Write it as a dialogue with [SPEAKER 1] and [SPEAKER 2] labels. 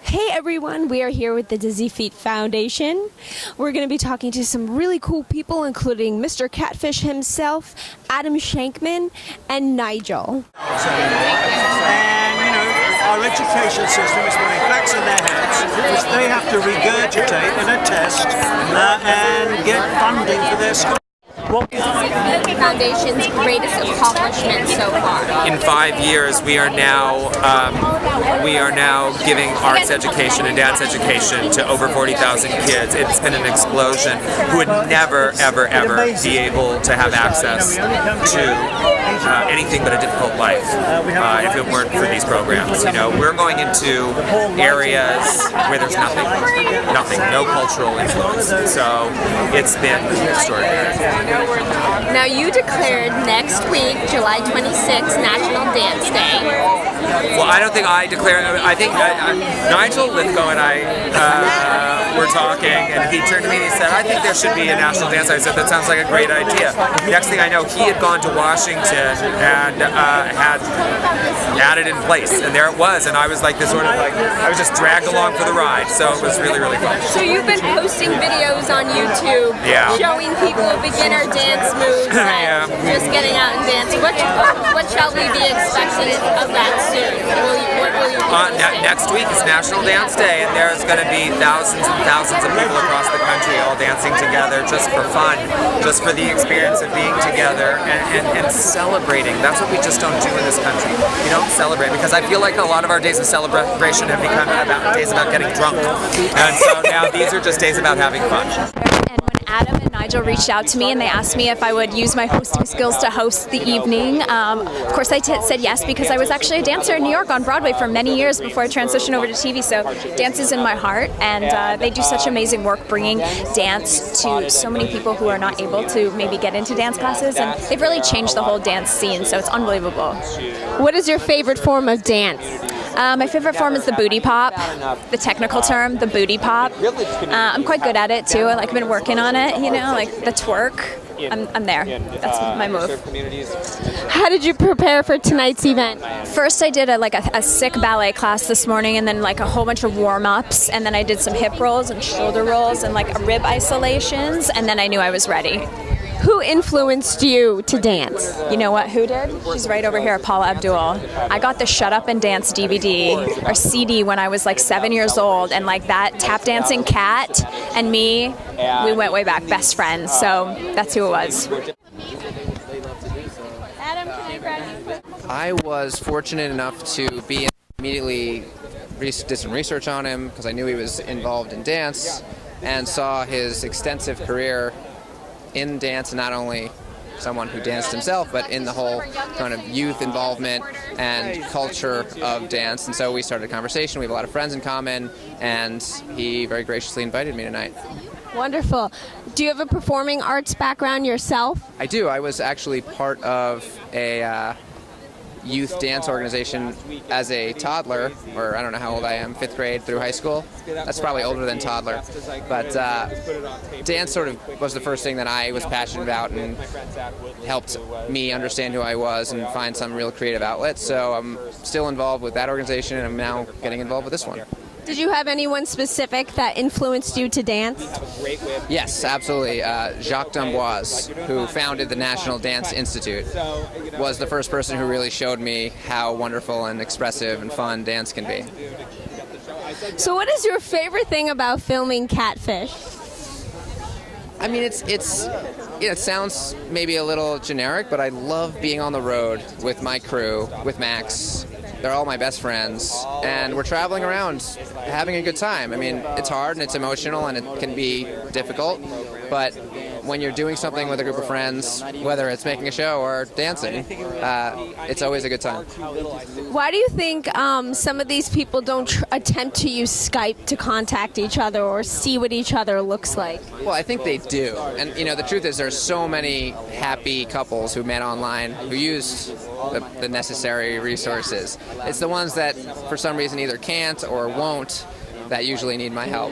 [SPEAKER 1] Hey everyone, we are here with the Dizzy Feet Foundation. We're going to be talking to some really cool people, including Mr. Catfish himself, Adam Shankman, and Nigel.
[SPEAKER 2] And, our education system is putting facts in their heads, which they have to regurgitate in a test and get funding for their school.
[SPEAKER 1] What is the Dizzy Feet Foundation's greatest accomplishment so far?
[SPEAKER 3] In 5 years, we are now giving arts education and dance education to over 40,000 kids. It's been an explosion who would never, ever, ever be able to have access to anything but a difficult life if it weren't for these programs. We're going into areas where there's nothing, no cultural influence. So it's been extraordinary.
[SPEAKER 1] Now you declared next week, July 26th, National Dance Day.
[SPEAKER 3] Well, I don't think I declared. I think Nigel Lythgoe and I were talking, and he turned to me and he said, "I think there should be a national dance." I said, "That sounds like a great idea." Next thing I know, he had gone to Washington and had it in place, and there it was. And I was like I was just dragged along for the ride. So it was really, really fun.
[SPEAKER 1] So you've been posting videos on YouTube, showing people beginner dance moves, and just getting out and dancing. What shall we be expecting of that soon? What will you be
[SPEAKER 3] next week is National Dance Day, and there's going to be thousands and thousands of people across the country all dancing together just for fun, just for the experience of being together and celebrating. That's what we just don't do in this country. We don't celebrate, because I feel like a lot of our days of celebration have become days about getting drunk. And so now these are just days about having fun.
[SPEAKER 4] And when Adam and Nigel reached out to me and they asked me if I would use my hosting skills to host the evening, of course I said yes, because I was actually a dancer in New York on Broadway for many years before I transitioned over to TV, so dance is in my heart, and they do such amazing work bringing dance to so many people who are not able to maybe get into dance classes, and they've really changed the whole dance scene, so it's unbelievable.
[SPEAKER 1] What is your favorite form of dance?
[SPEAKER 4] My favorite form is the booty pop, the technical term, the booty pop. I'm quite good at it too. I've been working on it, like the twerk. I'm there. That's my move.
[SPEAKER 1] How did you prepare for tonight's event?
[SPEAKER 4] First, I did a sick ballet class this morning, and then a whole bunch of warm-ups, and then I did some hip rolls and shoulder rolls and rib isolations, and then I knew I was ready.
[SPEAKER 1] Who influenced you to dance?
[SPEAKER 4] You know what? Who did? She's right over here, Paula Abdul. I got the Shut Up and Dance DVD or CD when I was 7 years old, and that tap dancing cat and me, we went way back, best friends. So that's who it was.
[SPEAKER 1] Adam, can you grab?
[SPEAKER 5] I was fortunate enough to be immediately did some research on him because I knew he was involved in dance and saw his extensive career in dance, and not only someone who danced himself, but in the whole kind of youth involvement and culture of dance. And so we started a conversation. We have a lot of friends in common, and he very graciously invited me tonight.
[SPEAKER 1] Wonderful. Do you have a performing arts background yourself?
[SPEAKER 5] I do. I was actually part of a youth dance organization as a toddler, or I don't know how old I am, 5th grade through high school. That's probably older than toddler. But dance sort of was the first thing that I was passionate about and helped me understand who I was and find some real creative outlet. So I'm still involved with that organization, and I'm now getting involved with this one.
[SPEAKER 1] Did you have anyone specific that influenced you to dance?
[SPEAKER 5] Yes, absolutely. Jacques d'Amboise, who founded the National Dance Institute, was the first person who really showed me how wonderful and expressive and fun dance can be.
[SPEAKER 1] So what is your favorite thing about filming Catfish?
[SPEAKER 5] I mean, it sounds maybe a little generic, but I love being on the road with my crew, with Max. They're all my best friends, and we're traveling around having a good time. I mean, it's hard and it's emotional and it can be difficult, but when you're doing something with a group of friends, whether it's making a show or dancing, it's always a good time.
[SPEAKER 1] Why do you think some of these people don't attempt to use Skype to contact each other or see what each other looks like?
[SPEAKER 5] Well, I think they do. And, the truth is there's so many happy couples who met online who used the necessary resources. It's the ones that, for some reason, either can't or won't that usually need my help.